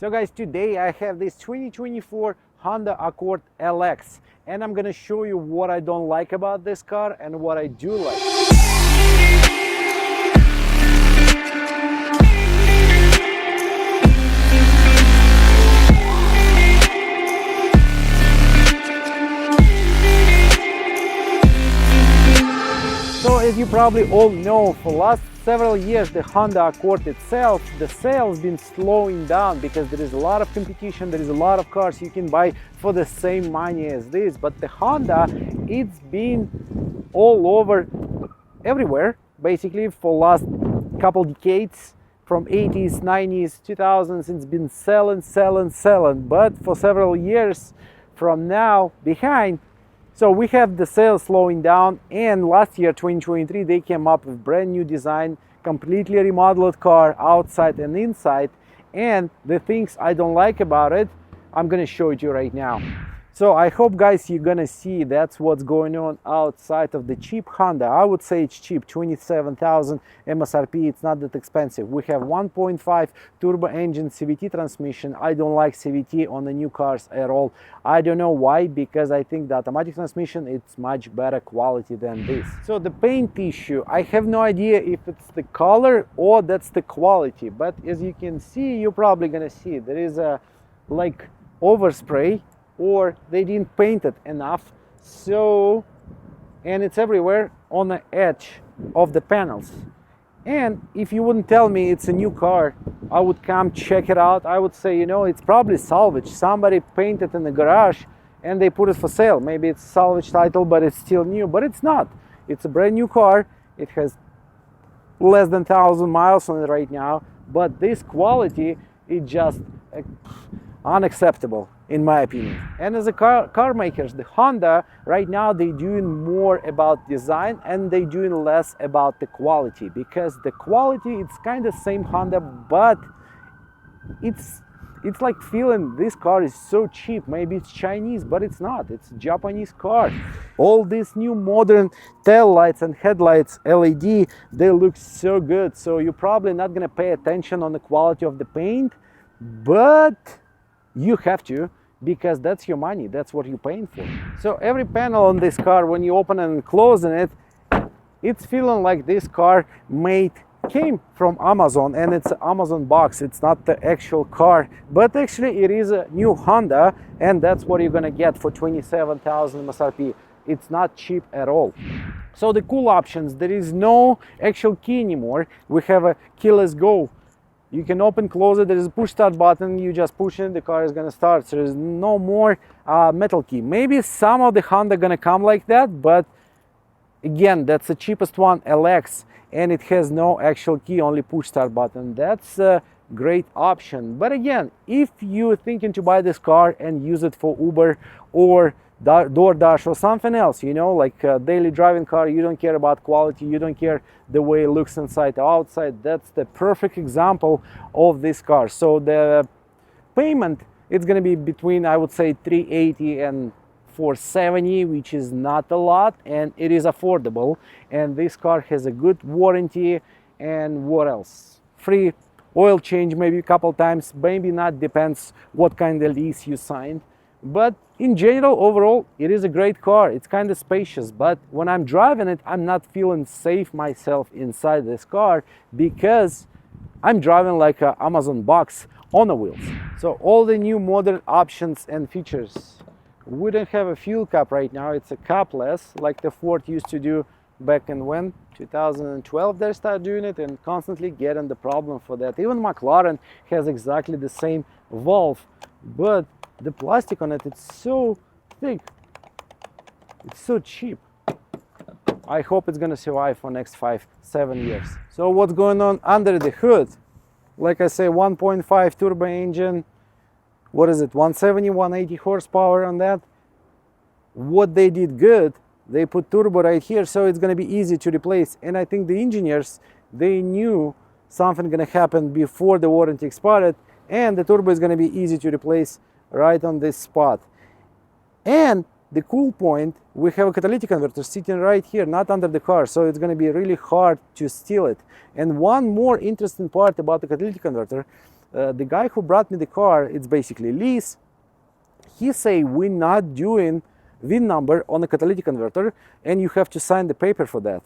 So guys, today I have this 2024 Honda Accord LX and I'm gonna show you what I don't like about this car and what I do like. So as you probably all know, for last several years the Honda Accord itself, the sales been slowing down because there is a lot of competition, there is a lot of cars you can buy for the same money as this. But the Honda, it's been all over, everywhere, basically for last couple decades. From 80s, 90s, 2000s, it's been selling. But for several years from now behind, so we have the sales slowing down, and last year 2023 they came up with brand new design, completely remodeled car outside and inside, and the things I don't like about it I'm gonna show it you right now. So I hope guys you're gonna see that's what's going on outside of the cheap Honda. I would say it's cheap, 27,000 MSRP, it's not that expensive. We have 1.5 turbo engine CVT transmission. I don't like CVT on the new cars at all. I don't know why, because I think the automatic transmission it's much better quality than this. So the paint issue, I have no idea if it's the color or that's the quality, but as you can see, you're probably gonna see there is a like overspray, or they didn't paint it enough, so, and it's everywhere on the edge of the panels. And if you wouldn't tell me it's a new car, I would come check it out. I would say, you know, it's probably salvage. Somebody painted in the garage and they put it for sale. Maybe it's salvage title, but it's still new, but it's not. It's a brand new car. It has less than 1,000 miles on it right now, but this quality is just unacceptable in my opinion. And as a car makers, the Honda right now they're doing more about design and they're doing less about the quality, because the quality it's kind of same Honda, but it's like feeling this car is so cheap. Maybe it's Chinese, but it's not. It's a Japanese car. All these new modern tail lights and headlights LED, they look so good, so you're probably not gonna pay attention on the quality of the paint, but you have to, because that's your money, that's what you're paying for. So every panel on this car, when you open and closing it, it's feeling like this car came from Amazon, and it's an Amazon box. It's not the actual car, but actually it is a new Honda, and that's what you're gonna get for 27,000 MSRP. It's not cheap at all. So the cool options, there is no actual key anymore. We have a keyless go. You can open, close it, there is a push start button, you just push it, the car is gonna start. So there is no more metal key. Maybe some of the Honda gonna come like that, but again, that's the cheapest one, LX, and it has no actual key, only push start button. That's a great option. But again, if you're thinking to buy this car and use it for Uber or DoorDash or something else, you know, like a daily driving car, you don't care about quality, you don't care the way it looks inside or outside, that's the perfect example of this car. So the payment, it's going to be between, I would say, 380 and 470, which is not a lot, and it is affordable. And this car has a good warranty, and what else? Free oil change maybe a couple times, maybe not, depends what kind of lease you signed. But in general, overall, it is a great car. It's kind of spacious, but when I'm driving it, I'm not feeling safe myself inside this car, because I'm driving like an Amazon box on the wheels. So all the new modern options and features. We don't have a fuel cap right now. It's a capless, like the Ford used to do back in when 2012 they started doing it, and constantly getting the problem for that. Even McLaren has exactly the same valve, but the plastic on it, it's so thick, it's so cheap. I hope it's gonna survive for next 5-7 years. So what's going on under the hood? Like I say, 1.5 turbo engine, what is it, 170, 180 horsepower on that. What they did good, they put turbo right here, so it's gonna be easy to replace. And I think the engineers, they knew something gonna happen before the warranty expired, and the turbo is gonna be easy to replace right on this spot. And the cool point, we have a catalytic converter sitting right here, not under the car, so it's going to be really hard to steal it. And one more interesting part about the catalytic converter, the guy who brought me the car, it's basically lease. He say we're not doing VIN number on a catalytic converter, and you have to sign the paper for that.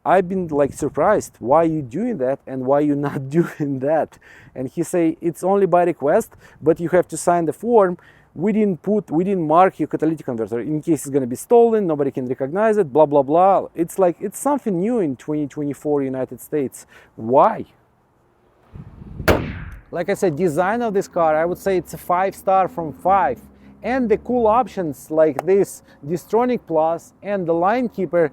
I've been like surprised why you doing that and why you not doing that. And he say it's only by request, but you have to sign the form. We didn't mark your catalytic converter in case it's going to be stolen, nobody can recognize it, blah blah blah. It's like it's something new in 2024 United States. Why? Like I said, design of this car, I would say it's a 5-star from 5. And the cool options like this Distronic Plus and the Line Keeper,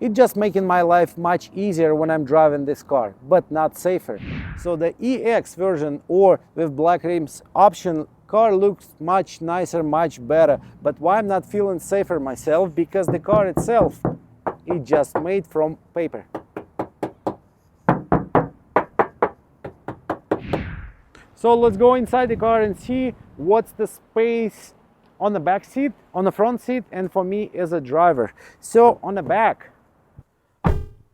it's just making my life much easier when I'm driving this car, but not safer. So the EX version or with black rims option car looks much nicer, much better. But why I'm not feeling safer myself? Because the car itself is just made from paper. So let's go inside the car and see what's the space on the back seat, on the front seat, and for me as a driver. So on the back,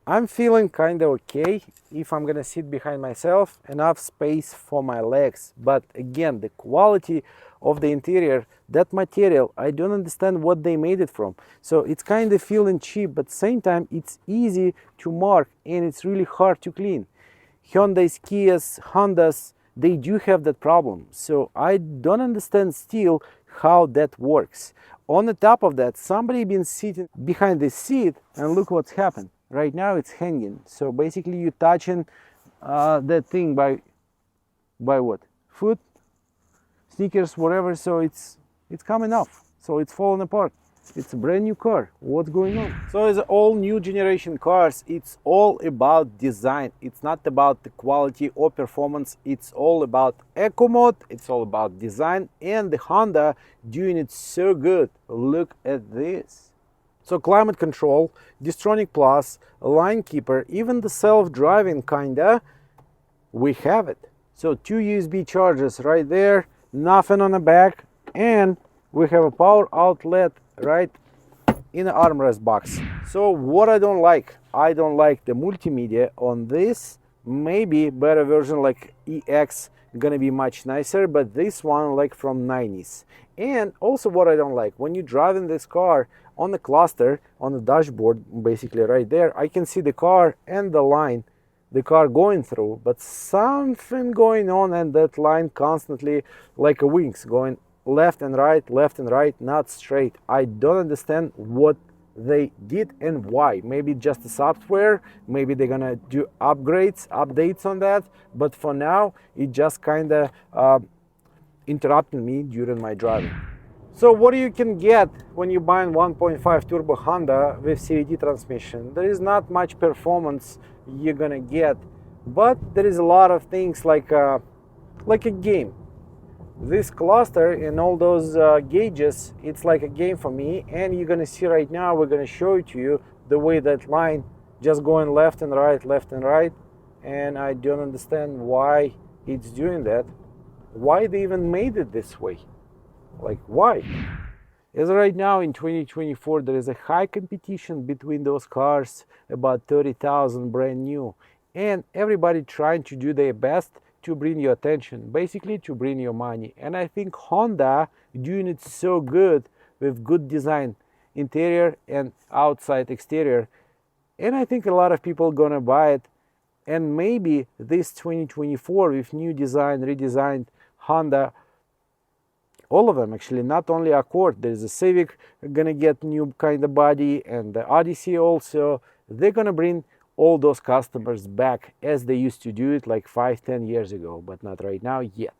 I'm feeling kind of okay if I'm gonna sit behind myself, enough space for my legs. But again, the quality of the interior, that material, I don't understand what they made it from. So it's kind of feeling cheap, but at the same time, it's easy to mark and it's really hard to clean. Hyundais, Kias, Hondas, they do have that problem. So I don't understand still how that works. On the top of that, somebody been sitting behind the seat and look what's happened. Right now it's hanging. So basically you're touching that thing by what? Foot, sneakers, whatever. So it's coming off. So it's falling apart. It's a brand new car. What's going on? So as all new generation cars, it's all about design. It's not about the quality or performance. It's all about eco mode. It's all about design, and the Honda doing it so good. Look at this. So climate control, Distronic Plus, Line Keeper, even the self-driving kinda, we have it. So 2 USB chargers right there, nothing on the back, and we have a power outlet right in the armrest box. So what I don't like the multimedia on this. Maybe better version like EX gonna be much nicer, but this one like from 90s. And also what I don't like, when you're driving this car on the cluster, on the dashboard, basically right there, I can see the car and the line, the car going through, but something going on, and that line constantly like a wings going left and right, not straight. I don't understand what they did and why. Maybe just the software, maybe they're gonna do updates on that, but for now it just kind of interrupting me during my driving. So what you can get when you buy a 1.5 turbo Honda with CVT transmission? There is not much performance you're gonna get, but there is a lot of things like a game. This cluster and all those gauges, it's like a game for me, and you're gonna see right now, we're gonna show it to you the way that line just going left and right, and I don't understand why it's doing that, why they even made it this way, like why? As right now in 2024, there is a high competition between those cars, about 30,000 brand new, and everybody trying to do their best to bring your attention, basically to bring your money. And I think Honda doing it so good with good design, interior and outside exterior. And I think a lot of people gonna buy it. And maybe this 2024 with new design, redesigned Honda, all of them actually, not only Accord, there's a Civic gonna get new kind of body, and the Odyssey also. They're gonna bring all those customers back as they used to do it like 5-10 years ago, but not right now yet.